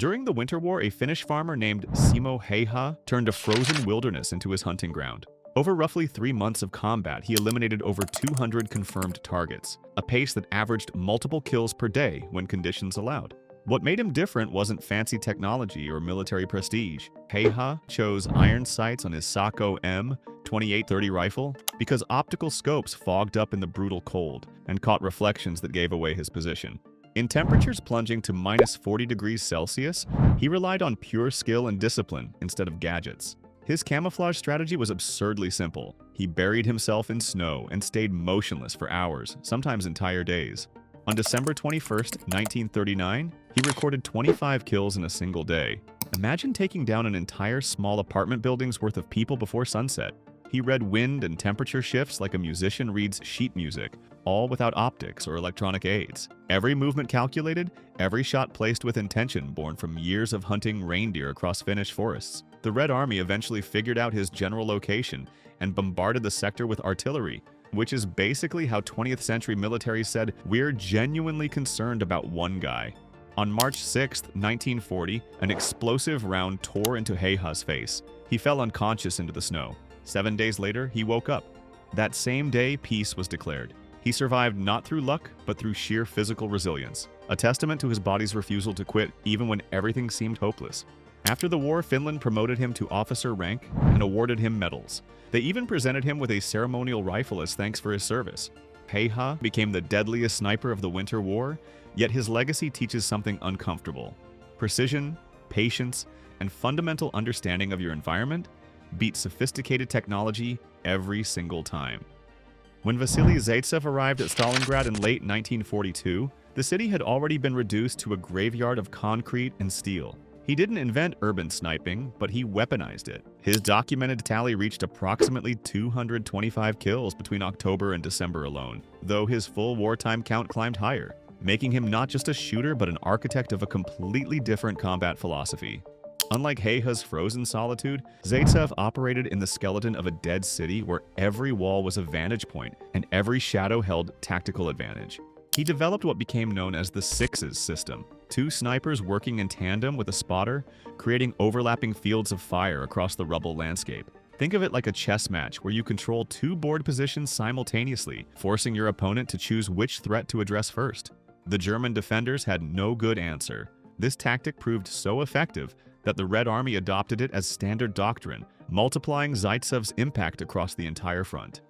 During the Winter War, a Finnish farmer named Simo Hayha turned a frozen wilderness into his hunting ground. Over roughly 3 months of combat, he eliminated over 200 confirmed targets, a pace that averaged multiple kills per day when conditions allowed. What made him different wasn't fancy technology or military prestige. Häyhä chose iron sights on his Sako M2830 rifle because optical scopes fogged up in the brutal cold and caught reflections that gave away his position. In temperatures plunging to -40°C, he relied on pure skill and discipline instead of gadgets. His camouflage strategy was absurdly simple. He buried himself in snow and stayed motionless for hours, sometimes entire days. On December 21, 1939, he recorded 25 kills in a single day. Imagine taking down an entire small apartment building's worth of people before sunset. He read wind and temperature shifts like a musician reads sheet music, all without optics or electronic aids. Every movement calculated, every shot placed with intention born from years of hunting reindeer across Finnish forests. The Red Army eventually figured out his general location and bombarded the sector with artillery, which is basically how 20th century militaries said, "We're genuinely concerned about one guy." On March 6, 1940, an explosive round tore into Häyhä's face. He fell unconscious into the snow. 7 days later, he woke up. That same day, peace was declared. He survived not through luck, but through sheer physical resilience, a testament to his body's refusal to quit even when everything seemed hopeless. After the war, Finland promoted him to officer rank and awarded him medals. They even presented him with a ceremonial rifle as thanks for his service. Häyhä became the deadliest sniper of the Winter War, yet his legacy teaches something uncomfortable. Precision, patience, and fundamental understanding of your environment beat sophisticated technology every single time. When Vasily Zaytsev arrived at Stalingrad in late 1942, the city had already been reduced to a graveyard of concrete and steel. He didn't invent urban sniping, but he weaponized it. His documented tally reached approximately 225 kills between October and December alone, though his full wartime count climbed higher, making him not just a shooter but an architect of a completely different combat philosophy. Unlike Häyhä's frozen solitude, Zaytsev operated in the skeleton of a dead city where every wall was a vantage point and every shadow held tactical advantage. He developed what became known as the Sixes system, 2 snipers working in tandem with a spotter, creating overlapping fields of fire across the rubble landscape. Think of it like a chess match where you control 2 board positions simultaneously, forcing your opponent to choose which threat to address first. The German defenders had no good answer. This tactic proved so effective that the Red Army adopted it as standard doctrine, multiplying Zaytsev's impact across the entire front.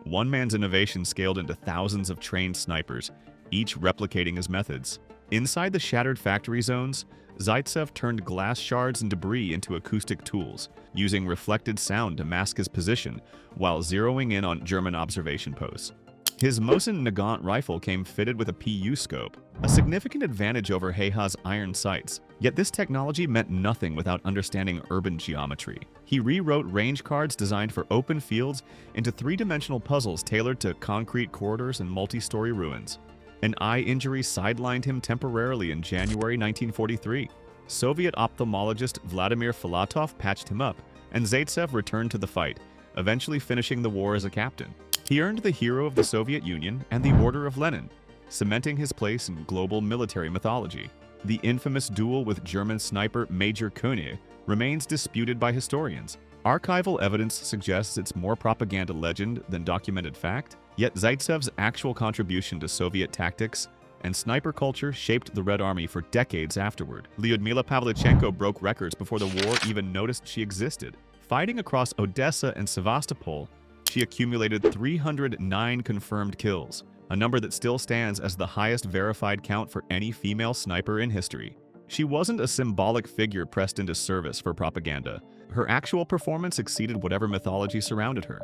One man's innovation scaled into thousands of trained snipers, each replicating his methods. Inside the shattered factory zones, Zaytsev turned glass shards and debris into acoustic tools, using reflected sound to mask his position while zeroing in on German observation posts. His Mosin Nagant rifle came fitted with a PU scope, a significant advantage over Häyhä's iron sights. Yet this technology meant nothing without understanding urban geometry. He rewrote range cards designed for open fields into 3-dimensional puzzles tailored to concrete corridors and multi-story ruins. An eye injury sidelined him temporarily in January 1943. Soviet ophthalmologist Vladimir Filatov patched him up, and Zaytsev returned to the fight, eventually finishing the war as a captain. He earned the Hero of the Soviet Union and the Order of Lenin, cementing his place in global military mythology. The infamous duel with German sniper Major König remains disputed by historians. Archival evidence suggests it's more propaganda legend than documented fact, yet Zaytsev's actual contribution to Soviet tactics and sniper culture shaped the Red Army for decades afterward. Lyudmila Pavlichenko broke records before the war even noticed she existed. Fighting across Odessa and Sevastopol, she accumulated 309 confirmed kills, a number that still stands as the highest verified count for any female sniper in history. She wasn't a symbolic figure pressed into service for propaganda. Her actual performance exceeded whatever mythology surrounded her.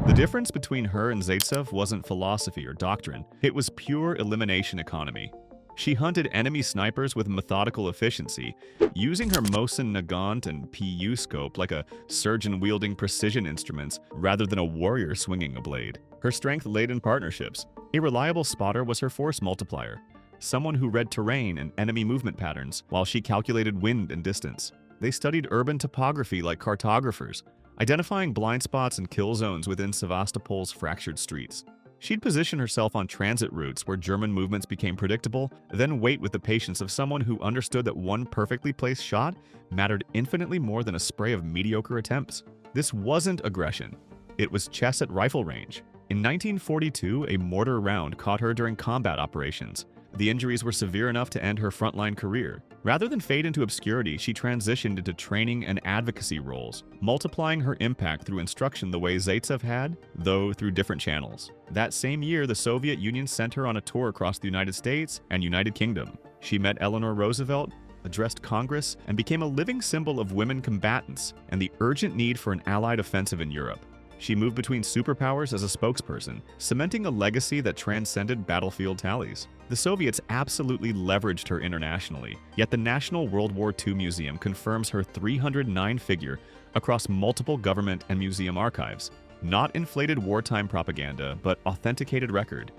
The difference between her and Zaytsev wasn't philosophy or doctrine, it was pure elimination economy. She hunted enemy snipers with methodical efficiency, using her Mosin Nagant and PU scope like a surgeon wielding precision instruments rather than a warrior swinging a blade. Her strength laid in partnerships. A reliable spotter was her force multiplier, someone who read terrain and enemy movement patterns while she calculated wind and distance. They studied urban topography like cartographers, identifying blind spots and kill zones within Sevastopol's fractured streets. She'd position herself on transit routes where German movements became predictable, then wait with the patience of someone who understood that one perfectly placed shot mattered infinitely more than a spray of mediocre attempts. This wasn't aggression. It was chess at rifle range. In 1942, a mortar round caught her during combat operations. The injuries were severe enough to end her frontline career. Rather than fade into obscurity, she transitioned into training and advocacy roles, multiplying her impact through instruction the way Zaytsev had, though through different channels. That same year, the Soviet Union sent her on a tour across the United States and United Kingdom. She met Eleanor Roosevelt, addressed Congress, and became a living symbol of women combatants and the urgent need for an Allied offensive in Europe. She moved between superpowers as a spokesperson, cementing a legacy that transcended battlefield tallies. The Soviets absolutely leveraged her internationally, yet the National World War II Museum confirms her 309 figure across multiple government and museum archives. Not inflated wartime propaganda, but authenticated record.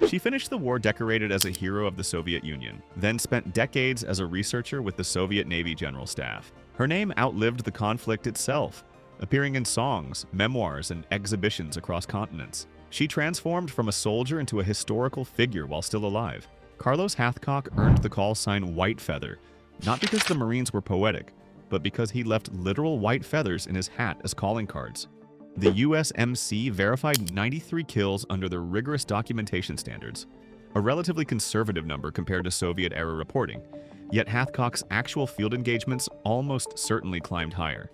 She finished the war decorated as a hero of the Soviet Union, then spent decades as a researcher with the Soviet Navy General Staff. Her name outlived the conflict itself, appearing in songs, memoirs, and exhibitions across continents. She transformed from a soldier into a historical figure while still alive. Carlos Hathcock earned the call sign White Feather, not because the Marines were poetic, but because he left literal white feathers in his hat as calling cards. The USMC verified 93 kills under the rigorous documentation standards, a relatively conservative number compared to Soviet-era reporting, yet Hathcock's actual field engagements almost certainly climbed higher.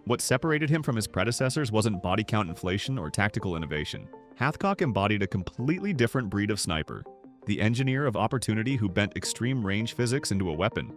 What separated him from his predecessors wasn't body count inflation or tactical innovation. Hathcock embodied a completely different breed of sniper, the engineer of opportunity who bent extreme range physics into a weapon.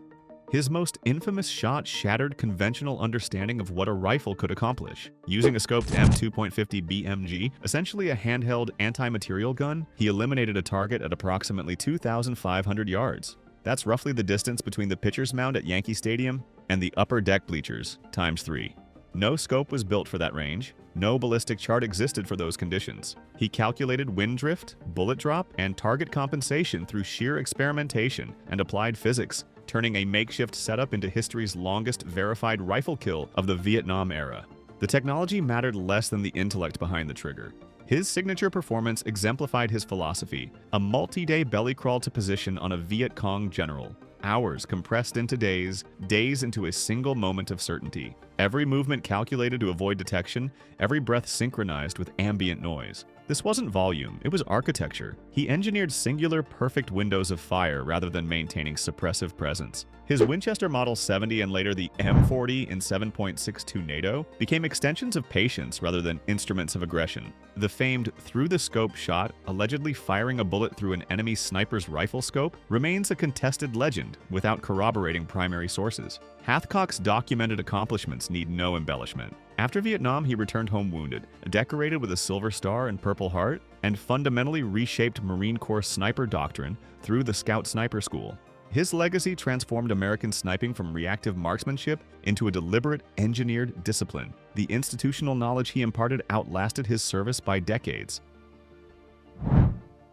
His most infamous shot shattered conventional understanding of what a rifle could accomplish. Using a scoped M2.50 BMG, essentially a handheld anti-material gun, he eliminated a target at approximately 2,500 yards. That's roughly the distance between the pitcher's mound at Yankee Stadium and the upper deck bleachers, times 3. No scope was built for that range. No ballistic chart existed for those conditions. He calculated wind drift, bullet drop, and target compensation through sheer experimentation and applied physics, turning a makeshift setup into history's longest verified rifle kill of the Vietnam era. The technology mattered less than the intellect behind the trigger. His signature performance exemplified his philosophy, a multi-day belly crawl to position on a Viet Cong general. Hours compressed into days, days into a single moment of certainty. Every movement calculated to avoid detection, every breath synchronized with ambient noise. This wasn't volume, it was architecture. He engineered singular, perfect windows of fire rather than maintaining suppressive presence. His Winchester Model 70 and later the M40 in 7.62 NATO became extensions of patience rather than instruments of aggression. The famed through-the-scope shot, allegedly firing a bullet through an enemy sniper's rifle scope, remains a contested legend without corroborating primary sources. Hathcock's documented accomplishments need no embellishment. After Vietnam, he returned home wounded, decorated with a Silver Star and Purple Heart, and fundamentally reshaped Marine Corps sniper doctrine through the Scout Sniper School. His legacy transformed American sniping from reactive marksmanship into a deliberate, engineered discipline. The institutional knowledge he imparted outlasted his service by decades.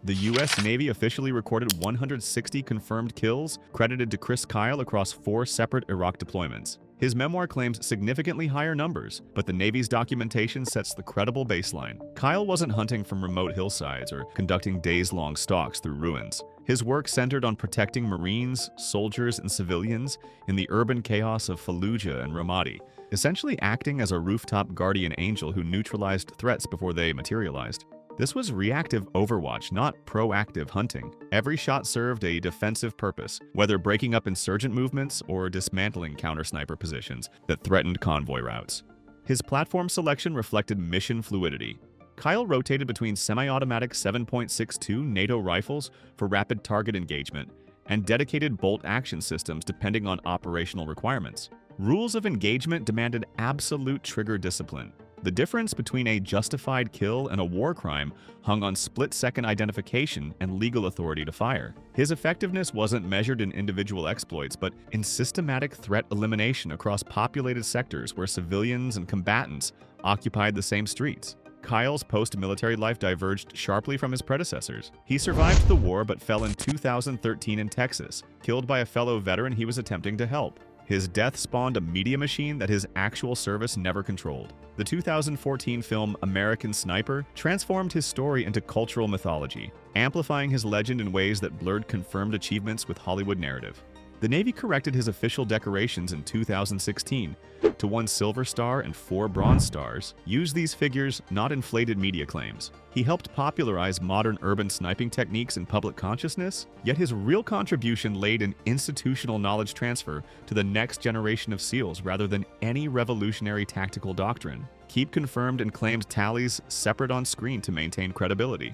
The U.S. Navy officially recorded 160 confirmed kills, credited to Chris Kyle across 4 separate Iraq deployments. His memoir claims significantly higher numbers, but the Navy's documentation sets the credible baseline. Kyle wasn't hunting from remote hillsides or conducting days-long stalks through ruins. His work centered on protecting Marines, soldiers, and civilians in the urban chaos of Fallujah and Ramadi, essentially acting as a rooftop guardian angel who neutralized threats before they materialized. This was reactive overwatch, not proactive hunting. Every shot served a defensive purpose, whether breaking up insurgent movements or dismantling counter-sniper positions that threatened convoy routes. His platform selection reflected mission fluidity. Kyle rotated between semi-automatic 7.62 NATO rifles for rapid target engagement and dedicated bolt-action systems depending on operational requirements. Rules of engagement demanded absolute trigger discipline. The difference between a justified kill and a war crime hung on split-second identification and legal authority to fire. His effectiveness wasn't measured in individual exploits, but in systematic threat elimination across populated sectors where civilians and combatants occupied the same streets. Kyle's post-military life diverged sharply from his predecessors. He survived the war but fell in 2013 in Texas, killed by a fellow veteran he was attempting to help. His death spawned a media machine that his actual service never controlled. The 2014 film American Sniper transformed his story into cultural mythology, amplifying his legend in ways that blurred confirmed achievements with Hollywood narrative. The Navy corrected his official decorations in 2016 to 1 Silver Star and 4 Bronze Stars, used these figures, not inflated media claims. He helped popularize modern urban sniping techniques in public consciousness, yet his real contribution laid in institutional knowledge transfer to the next generation of SEALs rather than any revolutionary tactical doctrine. Keep confirmed and claimed tallies separate on screen to maintain credibility.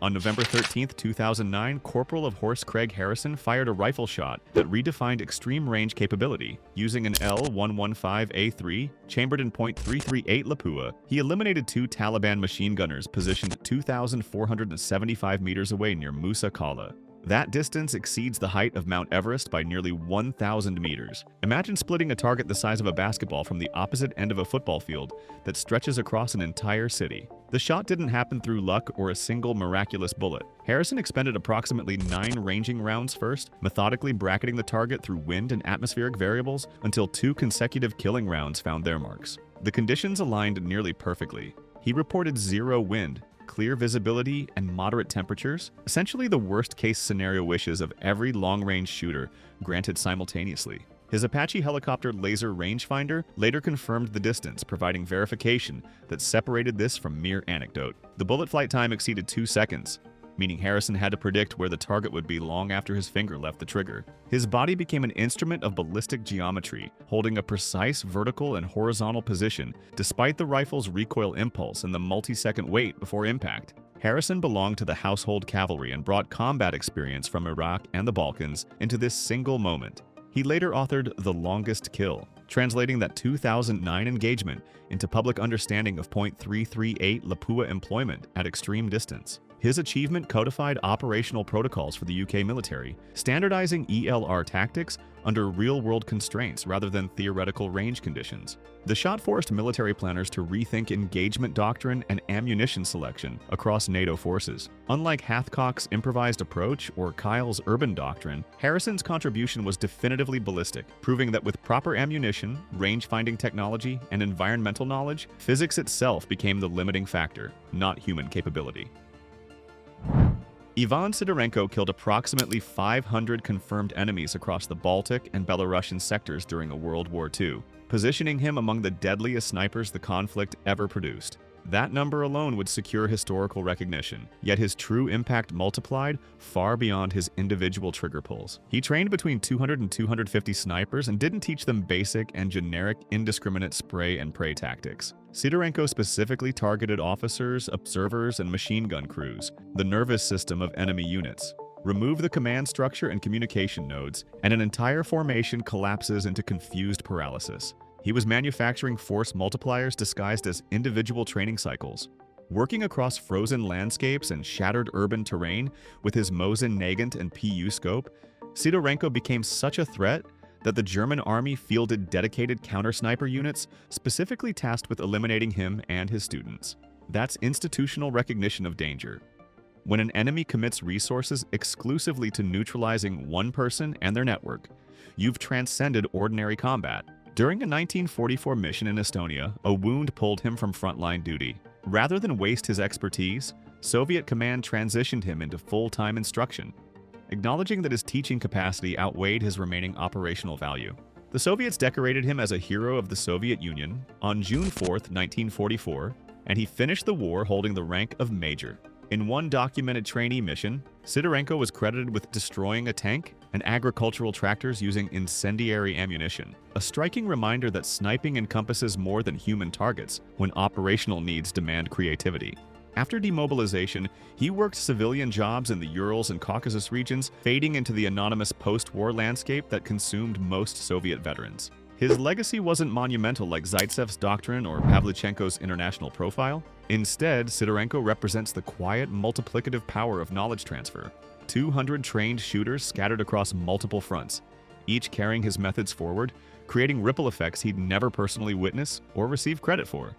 On November 13, 2009, Corporal of Horse Craig Harrison fired a rifle shot that redefined extreme range capability. Using an L115A3 chambered in .338 Lapua, he eliminated 2 Taliban machine gunners positioned 2,475 meters away near Musa Qala. That distance exceeds the height of Mount Everest by nearly 1,000 meters. Imagine splitting a target the size of a basketball from the opposite end of a football field that stretches across an entire city. The shot didn't happen through luck or a single miraculous bullet. Harrison expended approximately 9 ranging rounds first, methodically bracketing the target through wind and atmospheric variables until 2 consecutive killing rounds found their marks. The conditions aligned nearly perfectly. He reported 0 wind, clear visibility, and moderate temperatures, essentially the worst-case scenario wishes of every long-range shooter, granted simultaneously. His Apache helicopter laser rangefinder later confirmed the distance, providing verification that separated this from mere anecdote. The bullet flight time exceeded 2 seconds, meaning Harrison had to predict where the target would be long after his finger left the trigger. His body became an instrument of ballistic geometry, holding a precise vertical and horizontal position despite the rifle's recoil impulse and the multi-second wait before impact. Harrison belonged to the household cavalry and brought combat experience from Iraq and the Balkans into this single moment. He later authored The Longest Kill, translating that 2009 engagement into public understanding of .338 Lapua employment at extreme distance. His achievement codified operational protocols for the UK military, standardizing ELR tactics under real-world constraints rather than theoretical range conditions. The shot forced military planners to rethink engagement doctrine and ammunition selection across NATO forces. Unlike Hathcock's improvised approach or Kyle's urban doctrine, Harrison's contribution was definitively ballistic, proving that with proper ammunition, range-finding technology, and environmental knowledge, physics itself became the limiting factor, not human capability. Ivan Sidorenko killed approximately 500 confirmed enemies across the Baltic and Belarusian sectors during World War II, positioning him among the deadliest snipers the conflict ever produced. That number alone would secure historical recognition, yet his true impact multiplied far beyond his individual trigger pulls. He trained between 200 and 250 snipers and didn't teach them basic and generic indiscriminate spray and pray tactics. Sidorenko specifically targeted officers, observers, and machine gun crews, the nervous system of enemy units. Remove the command structure and communication nodes, and an entire formation collapses into confused paralysis. He was manufacturing force multipliers disguised as individual training cycles. Working across frozen landscapes and shattered urban terrain with his Mosin Nagant and PU scope, Sidorenko became such a threat that the German army fielded dedicated counter-sniper units specifically tasked with eliminating him and his students. That's institutional recognition of danger. When an enemy commits resources exclusively to neutralizing one person and their network, you've transcended ordinary combat. During a 1944 mission in Estonia, a wound pulled him from frontline duty. Rather than waste his expertise, Soviet command transitioned him into full-time instruction, acknowledging that his teaching capacity outweighed his remaining operational value. The Soviets decorated him as a hero of the Soviet Union on June 4, 1944, and he finished the war holding the rank of major. In one documented trainee mission, Sidorenko was credited with destroying a tank and agricultural tractors using incendiary ammunition, a striking reminder that sniping encompasses more than human targets when operational needs demand creativity. After demobilization, he worked civilian jobs in the Urals and Caucasus regions, fading into the anonymous post-war landscape that consumed most Soviet veterans. His legacy wasn't monumental like Zaytsev's doctrine or Pavlichenko's international profile. Instead, Sidorenko represents the quiet, multiplicative power of knowledge transfer. 200 trained shooters scattered across multiple fronts, each carrying his methods forward, creating ripple effects he'd never personally witness or receive credit for.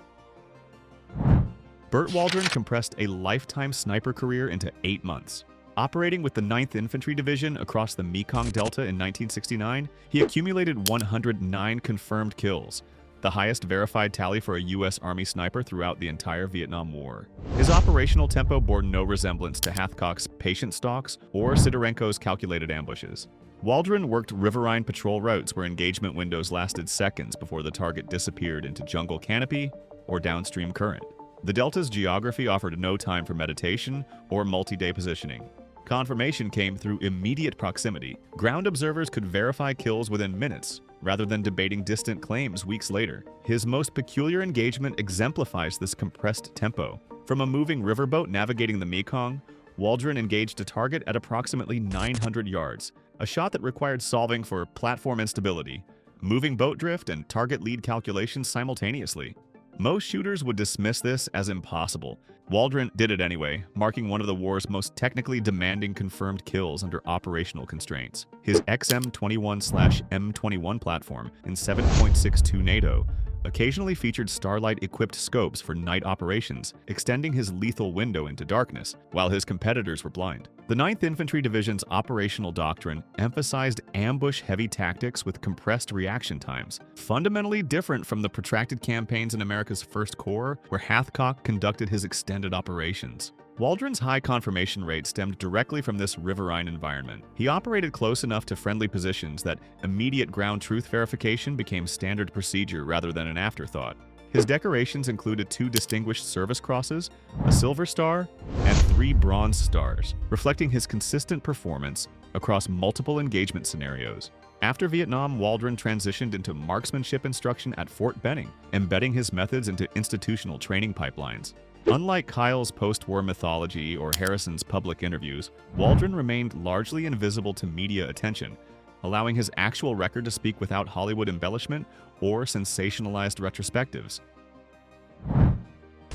Bert Waldron compressed a lifetime sniper career into 8 months. Operating with the 9th Infantry Division across the Mekong Delta in 1969, he accumulated 109 confirmed kills, the highest verified tally for a U.S. Army sniper throughout the entire Vietnam War. His operational tempo bore no resemblance to Hathcock's patient stalks or Sidorenko's calculated ambushes. Waldron worked riverine patrol routes where engagement windows lasted seconds before the target disappeared into jungle canopy or downstream current. The Delta's geography offered no time for meditation or multi-day positioning. Confirmation came through immediate proximity. Ground observers could verify kills within minutes, rather than debating distant claims weeks later. His most peculiar engagement exemplifies this compressed tempo. From a moving riverboat navigating the Mekong, Waldron engaged a target at approximately 900 yards, a shot that required solving for platform instability, moving boat drift, and target lead calculations simultaneously. Most shooters would dismiss this as impossible. Waldron did it anyway, marking one of the war's most technically demanding confirmed kills under operational constraints. His XM-21/M21 platform in 7.62 NATO occasionally featured starlight-equipped scopes for night operations, extending his lethal window into darkness, while his competitors were blind. The 9th Infantry Division's operational doctrine emphasized ambush-heavy tactics with compressed reaction times, fundamentally different from the protracted campaigns in America's First Corps, where Hathcock conducted his extended operations. Waldron's high confirmation rate stemmed directly from this riverine environment. He operated close enough to friendly positions that immediate ground truth verification became standard procedure rather than an afterthought. His decorations included 2 Distinguished Service Crosses, a Silver Star, and 3 Bronze Stars, reflecting his consistent performance across multiple engagement scenarios. After Vietnam, Waldron transitioned into marksmanship instruction at Fort Benning, embedding his methods into institutional training pipelines. Unlike Kyle's post-war mythology or Harrison's public interviews, Waldron remained largely invisible to media attention, allowing his actual record to speak without Hollywood embellishment or sensationalized retrospectives.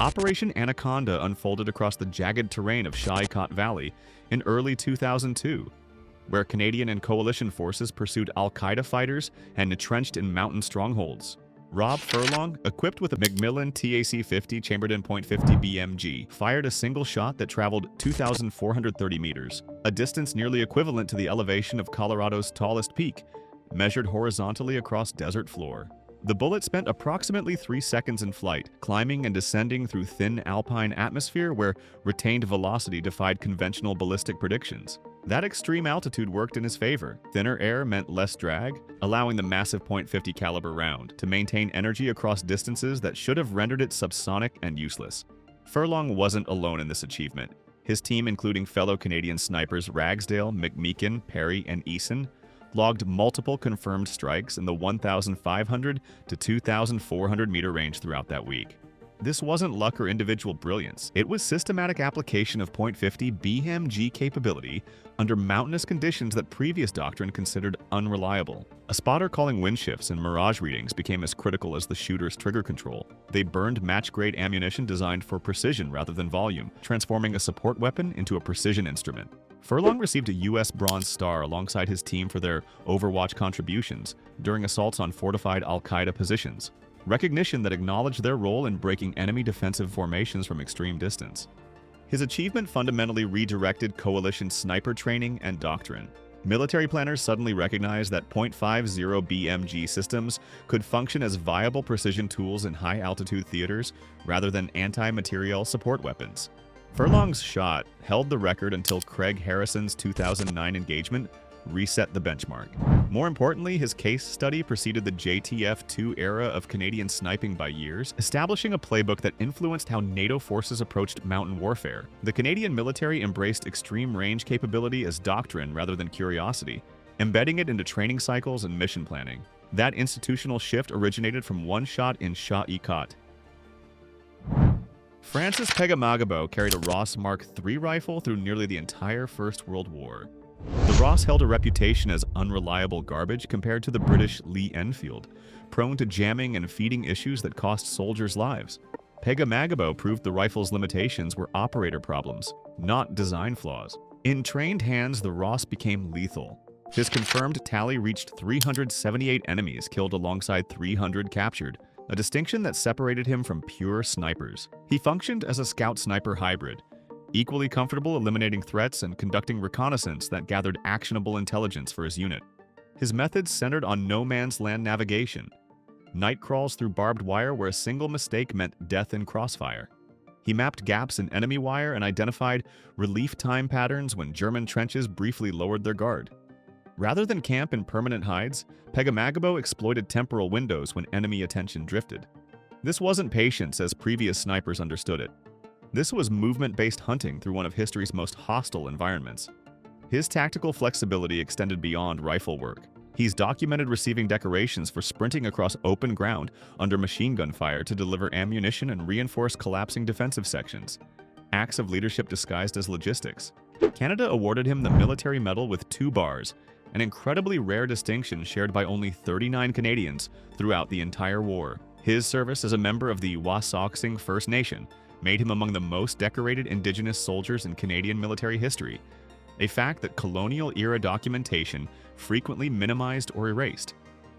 Operation Anaconda unfolded across the jagged terrain of Häyhä Valley in early 2002, where Canadian and coalition forces pursued al-Qaeda fighters and entrenched in mountain strongholds. Rob Furlong, equipped with a Macmillan TAC-50 chambered in .50 BMG, fired a single shot that traveled 2,430 meters, a distance nearly equivalent to the elevation of Colorado's tallest peak, measured horizontally across desert floor. The bullet spent approximately 3 seconds in flight, climbing and descending through thin alpine atmosphere where retained velocity defied conventional ballistic predictions. That extreme altitude worked in his favor. Thinner air meant less drag, allowing the massive .50 caliber round to maintain energy across distances that should have rendered it subsonic and useless. Furlong wasn't alone in this achievement. His team, including fellow Canadian snipers Ragsdale, McMeekin, Perry, and Eason, logged multiple confirmed strikes in the 1,500 to 2,400 meter range throughout that week. This wasn't luck or individual brilliance. It was systematic application of .50 BMG capability under mountainous conditions that previous doctrine considered unreliable. A spotter calling wind shifts and mirage readings became as critical as the shooter's trigger control. They burned match-grade ammunition designed for precision rather than volume, transforming a support weapon into a precision instrument. Furlong received a U.S. Bronze Star alongside his team for their Overwatch contributions during assaults on fortified al-Qaeda positions, recognition that acknowledged their role in breaking enemy defensive formations from extreme distance. His achievement fundamentally redirected coalition sniper training and doctrine. Military planners suddenly recognized that .50 BMG systems could function as viable precision tools in high-altitude theaters rather than anti-materiel support weapons. Furlong's shot held the record until Craig Harrison's 2009 engagement reset the benchmark. More importantly, his case study preceded the JTF-2 era of Canadian sniping by years, establishing a playbook that influenced how NATO forces approached mountain warfare. The Canadian military embraced extreme range capability as doctrine rather than curiosity, embedding it into training cycles and mission planning. That institutional shift originated from one shot in Häyhä. France's Pegahmagabow carried a Ross Mark III rifle through nearly the entire First World War. The Ross held a reputation as unreliable garbage compared to the British Lee Enfield, prone to jamming and feeding issues that cost soldiers' lives. Pegahmagabow proved the rifle's limitations were operator problems, not design flaws. In trained hands, the Ross became lethal. His confirmed tally reached 378 enemies killed alongside 300 captured, a distinction that separated him from pure snipers. He functioned as a scout-sniper hybrid, equally comfortable eliminating threats and conducting reconnaissance that gathered actionable intelligence for his unit. His methods centered on no-man's-land navigation, night crawls through barbed wire where a single mistake meant death in crossfire. He mapped gaps in enemy wire and identified relief time patterns when German trenches briefly lowered their guard. Rather than camp in permanent hides, Pegahmagabow exploited temporal windows when enemy attention drifted. This wasn't patience as previous snipers understood it. This was movement-based hunting through one of history's most hostile environments. His tactical flexibility extended beyond rifle work. He's documented receiving decorations for sprinting across open ground under machine gun fire to deliver ammunition and reinforce collapsing defensive sections. Acts of leadership disguised as logistics. Canada awarded him the Military Medal with 2 bars, an incredibly rare distinction shared by only 39 Canadians throughout the entire war. His service as a member of the Wasauksing First Nation made him among the most decorated Indigenous soldiers in Canadian military history, a fact that colonial-era documentation frequently minimized or erased.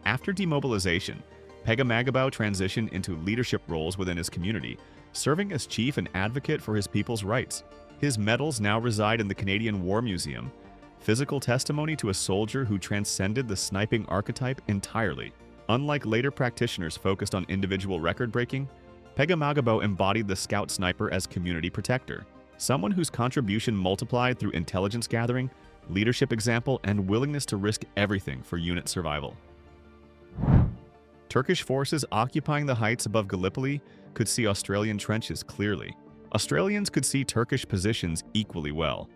After demobilization, Pegahmagabow transitioned into leadership roles within his community, serving as chief and advocate for his people's rights. His medals now reside in the Canadian War Museum, physical testimony to a soldier who transcended the sniping archetype entirely. Unlike later practitioners focused on individual record-breaking, Pegahmagabow embodied the scout sniper as community protector, someone whose contribution multiplied through intelligence gathering, leadership example, and willingness to risk everything for unit survival. Turkish forces occupying the heights above Gallipoli could see Australian trenches clearly. Australians could see Turkish positions equally well.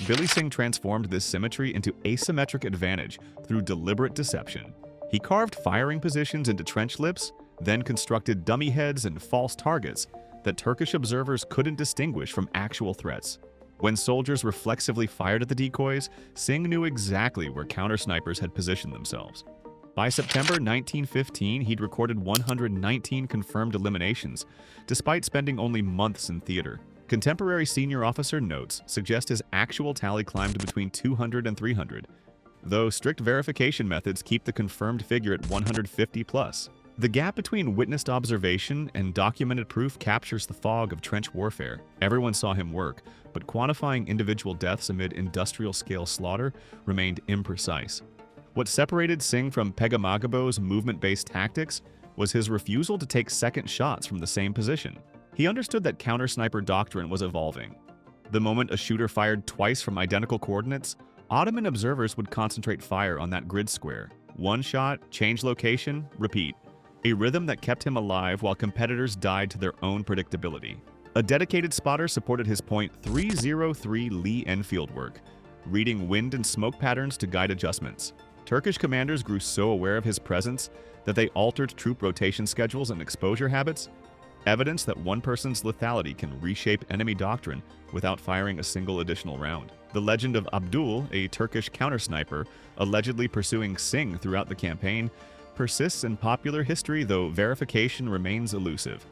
Billy Singh transformed this symmetry into asymmetric advantage through deliberate deception. He carved firing positions into trench lips, then constructed dummy heads and false targets that Turkish observers couldn't distinguish from actual threats. When soldiers reflexively fired at the decoys, Singh knew exactly where counter-snipers had positioned themselves. By September 1915, he'd recorded 119 confirmed eliminations, despite spending only months in theater. Contemporary senior officer notes suggest his actual tally climbed between 200 and 300, though strict verification methods keep the confirmed figure at 150 plus. The gap between witnessed observation and documented proof captures the fog of trench warfare. Everyone saw him work, but quantifying individual deaths amid industrial-scale slaughter remained imprecise. What separated Singh from Pegahmagabow's movement-based tactics was his refusal to take second shots from the same position. He understood that counter-sniper doctrine was evolving. The moment a shooter fired twice from identical coordinates, Ottoman observers would concentrate fire on that grid square. One shot, change location, repeat. A rhythm that kept him alive while competitors died to their own predictability. A dedicated spotter supported his .303 Lee Enfield work, reading wind and smoke patterns to guide adjustments. Turkish commanders grew so aware of his presence that they altered troop rotation schedules and exposure habits, evidence that one person's lethality can reshape enemy doctrine without firing a single additional round. The legend of Abdul, a Turkish counter-sniper, allegedly pursuing Singh throughout the campaign, persists in popular history, though verification remains elusive.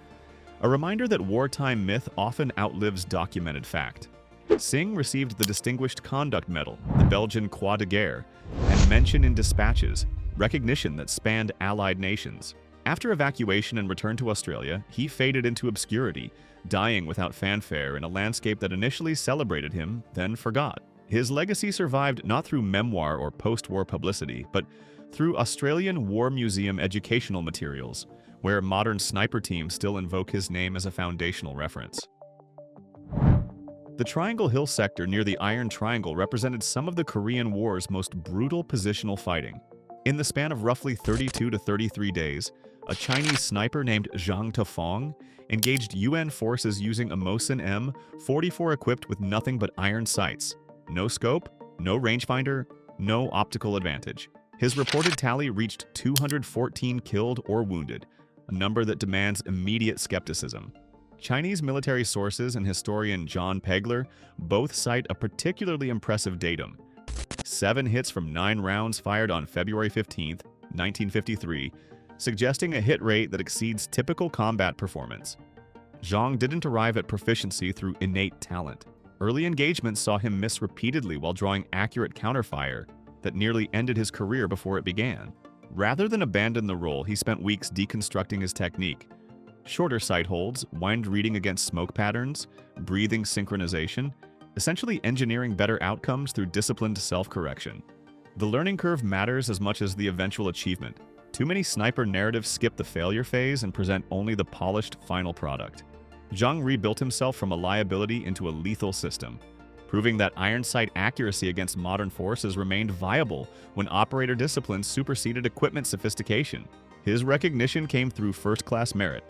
A reminder that wartime myth often outlives documented fact. Singh received the Distinguished Conduct Medal, the Belgian Croix de Guerre, and mention in dispatches, recognition that spanned allied nations. After evacuation and return to Australia, he faded into obscurity, dying without fanfare in a landscape that initially celebrated him, then forgot. His legacy survived not through memoir or post-war publicity, but through Australian War Museum educational materials, where modern sniper teams still invoke his name as a foundational reference. The Triangle Hill sector near the Iron Triangle represented some of the Korean War's most brutal positional fighting. In the span of roughly 32 to 33 days, a Chinese sniper named Zhang Taofang engaged UN forces using a Mosin M44 equipped with nothing but iron sights. No scope, no rangefinder, no optical advantage. His reported tally reached 214 killed or wounded, a number that demands immediate skepticism. Chinese military sources and historian John Pegler both cite a particularly impressive datum: 7 hits from 9 rounds fired on February 15, 1953, suggesting a hit rate that exceeds typical combat performance. Zhang didn't arrive at proficiency through innate talent. Early engagements saw him miss repeatedly while drawing accurate counterfire that nearly ended his career before it began. Rather than abandon the role, he spent weeks deconstructing his technique, Shorter sight holds, wind reading against smoke patterns, breathing synchronization, essentially engineering better outcomes through disciplined self-correction. The learning curve matters as much as the eventual achievement. Too many sniper narratives skip the failure phase and present only the polished final product. Zhang rebuilt himself from a liability into a lethal system, proving that iron sight accuracy against modern forces remained viable when operator discipline superseded equipment sophistication. His recognition came through first-class merit,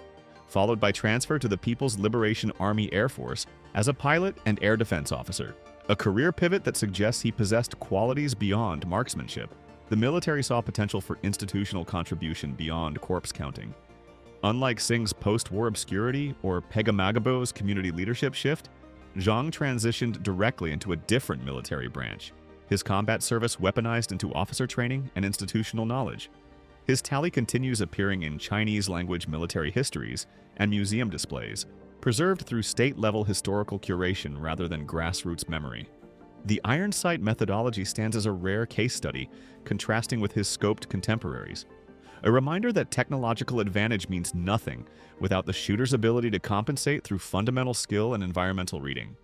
followed by transfer to the People's Liberation Army Air Force as a pilot and air defense officer, a career pivot that suggests he possessed qualities beyond marksmanship. The military saw potential for institutional contribution beyond corpse counting. Unlike Singh's post-war obscurity or Pegahmagabow's community leadership shift, Zhang transitioned directly into a different military branch, his combat service weaponized into officer training and institutional knowledge. His tally continues appearing in Chinese-language military histories and museum displays, preserved through state-level historical curation rather than grassroots memory. The iron sight methodology stands as a rare case study, contrasting with his scoped contemporaries. A reminder that technological advantage means nothing without the shooter's ability to compensate through fundamental skill and environmental reading.